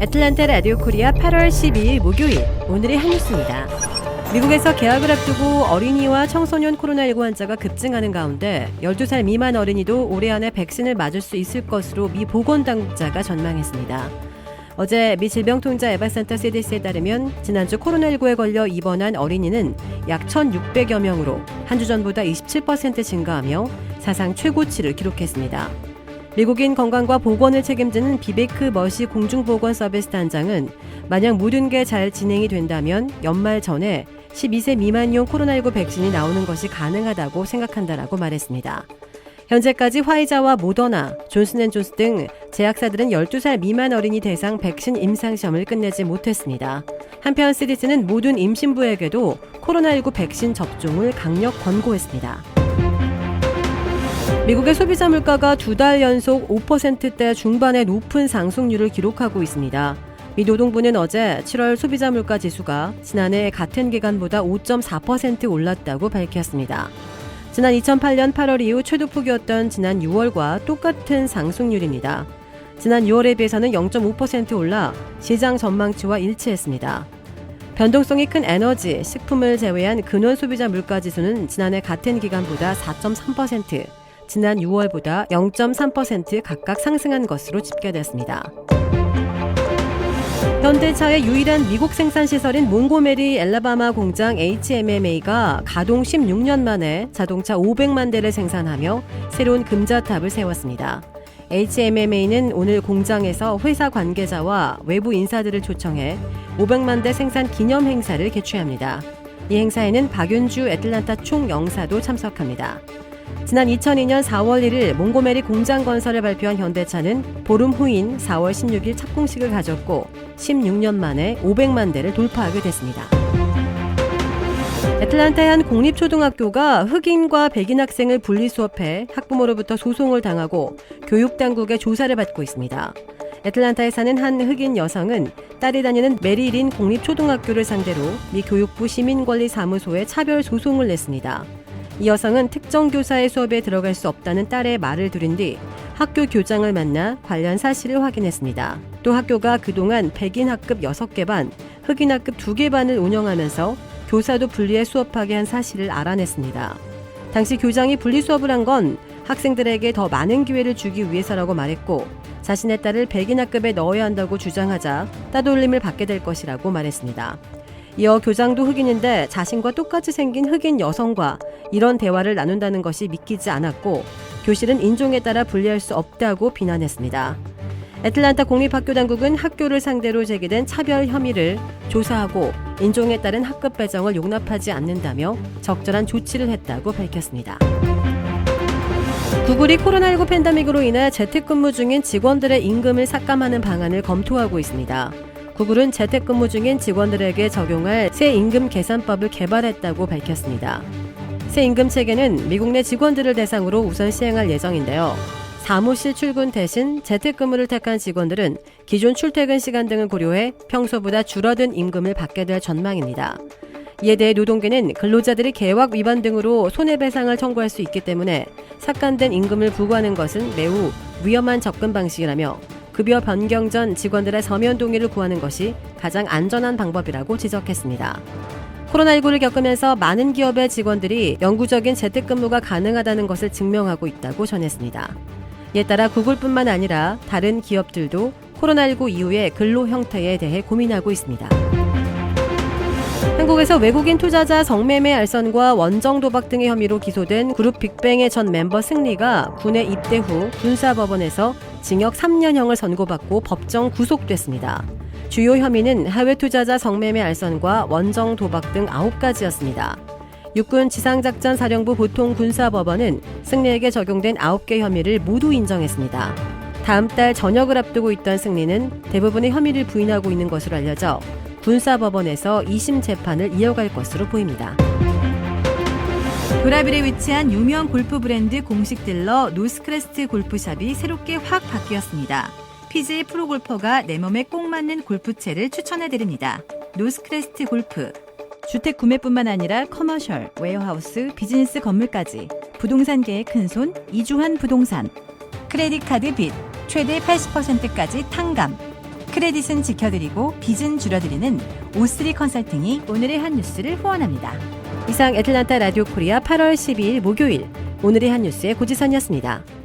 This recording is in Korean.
애틀란타 라디오 코리아 8월 12일 목요일, 오늘의 한 뉴스입니다. 미국에서 개학을 앞두고 어린이와 청소년 코로나19 환자가 급증하는 가운데 12살 미만 어린이도 올해 안에 백신을 맞을 수 있을 것으로 미 보건당국자가 전망했습니다. 어제 미 질병통제 예방센터 CDC에 따르면 지난주 코로나19에 걸려 입원한 어린이는 약 1,600여 명으로 한 주 전보다 27% 증가하며 사상 최고치를 기록했습니다. 미국인 건강과 보건을 책임지는 비베크 머시 공중보건 서비스 단장은 만약 모든 게 잘 진행이 된다면 연말 전에 12세 미만용 코로나19 백신이 나오는 것이 가능하다고 생각한다라고 말했습니다. 현재까지 화이자와 모더나, 존슨앤존스 등 제약사들은 12살 미만 어린이 대상 백신 임상시험을 끝내지 못했습니다. 한편 CDC는 모든 임신부에게도 코로나19 백신 접종을 강력 권고했습니다. 미국의 소비자 물가가 2달 연속 5%대 중반의 높은 상승률을 기록하고 있습니다. 미 노동부는 어제 7월 소비자 물가 지수가 지난해 같은 기간보다 5.4% 올랐다고 밝혔습니다. 지난 2008년 8월 이후 최대폭이었던 지난 6월과 똑같은 상승률입니다. 지난 6월에 비해서는 0.5% 올라 시장 전망치와 일치했습니다. 변동성이 큰 에너지, 식품을 제외한 근원 소비자 물가 지수는 지난해 같은 기간보다 4.3%, 지난 6월보다 0.3% 각각 상승한 것으로 집계됐습니다. 현대차의 유일한 미국 생산 시설인 몽고메리 엘라바마 공장 HMMA가 가동 16년 만에 자동차 500만 대를 생산하며 새로운 금자탑을 세웠습니다. HMMA는 오늘 공장에서 회사 관계자와 외부 인사들을 초청해 500만 대 생산 기념 행사를 개최합니다. 이 행사에는 박윤주 애틀란타 총영사도 참석합니다. 지난 2002년 4월 1일 몽고메리 공장 건설을 발표한 현대차는 보름 후인 4월 16일 착공식을 가졌고 16년 만에 500만 대를 돌파하게 됐습니다. 애틀란타의 한 공립초등학교가 흑인과 백인 학생을 분리수업해 학부모로부터 소송을 당하고 교육당국의 조사를 받고 있습니다. 애틀란타에 사는 한 흑인 여성은 딸이 다니는 메리린 공립초등학교를 상대로 미 교육부 시민권리사무소에 차별 소송을 냈습니다. 이 여성은 특정 교사의 수업에 들어갈 수 없다는 딸의 말을 들은 뒤 학교 교장을 만나 관련 사실을 확인했습니다. 또 학교가 그동안 백인 학급 6개 반, 흑인 학급 2개 반을 운영하면서 교사도 분리해 수업하게 한 사실을 알아냈습니다. 당시 교장이 분리수업을 한 건 학생들에게 더 많은 기회를 주기 위해서라고 말했고 자신의 딸을 백인 학급에 넣어야 한다고 주장하자 따돌림을 받게 될 것이라고 말했습니다. 이어 교장도 흑인인데 자신과 똑같이 생긴 흑인 여성과 이런 대화를 나눈다는 것이 믿기지 않았고 교실은 인종에 따라 분리할 수 없다고 비난했습니다. 애틀란타 공립학교 당국은 학교를 상대로 제기된 차별 혐의를 조사하고 인종에 따른 학급 배정을 용납하지 않는다며 적절한 조치를 했다고 밝혔습니다. 구글이 코로나19 팬데믹으로 인해 재택근무 중인 직원들의 임금을 삭감하는 방안을 검토하고 있습니다. 구글은 재택근무 중인 직원들에게 적용할 새 임금 계산법을 개발했다고 밝혔습니다. 새 임금 체계는 미국 내 직원들을 대상으로 우선 시행할 예정인데요. 사무실 출근 대신 재택근무를 택한 직원들은 기존 출퇴근 시간 등을 고려해 평소보다 줄어든 임금을 받게 될 전망입니다. 이에 대해 노동계는 근로자들이 계약 위반 등으로 손해배상을 청구할 수 있기 때문에 삭감된 임금을 부과하는 것은 매우 위험한 접근 방식이라며 급여 변경 전 직원들의 서면 동의를 구하는 것이 가장 안전한 방법이라고 지적했습니다. 코로나19를 겪으면서 많은 기업의 직원들이 영구적인 재택근무가 가능하다는 것을 증명하고 있다고 전했습니다. 이에 따라 구글뿐만 아니라 다른 기업들도 코로나19 이후의 근로 형태에 대해 고민하고 있습니다. 한국에서 외국인 투자자 성매매 알선과 원정 도박 등의 혐의로 기소된 그룹 빅뱅의 전 멤버 승리가 군에 입대 후 군사법원에서 징역 3년형을 선고받고 법정 구속됐습니다. 주요 혐의는 해외 투자자 성매매 알선과 원정 도박 등 9가지였습니다. 육군 지상작전사령부 보통군사법원은 승리에게 적용된 9개 혐의를 모두 인정했습니다. 다음 달 전역을 앞두고 있던 승리는 대부분의 혐의를 부인하고 있는 것으로 알려져 군사법원에서 2심 재판을 이어갈 것으로 보입니다. 도라빌에 위치한 유명 골프 브랜드 공식 딜러 노스크레스트 골프샵이 새롭게 확 바뀌었습니다. PGA 프로골퍼가 내 몸에 꼭 맞는 골프채를 추천해드립니다. 노스크레스트 골프. 주택 구매뿐만 아니라 커머셜, 웨어하우스, 비즈니스 건물까지 부동산계의 큰손 이주환 부동산. 크레딧 카드 빚 최대 80%까지 탕감. 크레딧은 지켜드리고 빚은 줄여드리는 O3 컨설팅이 오늘의 한 뉴스를 후원합니다. 이상 애틀란타 라디오 코리아 8월 12일 목요일 오늘의 한 뉴스의 고지선이었습니다.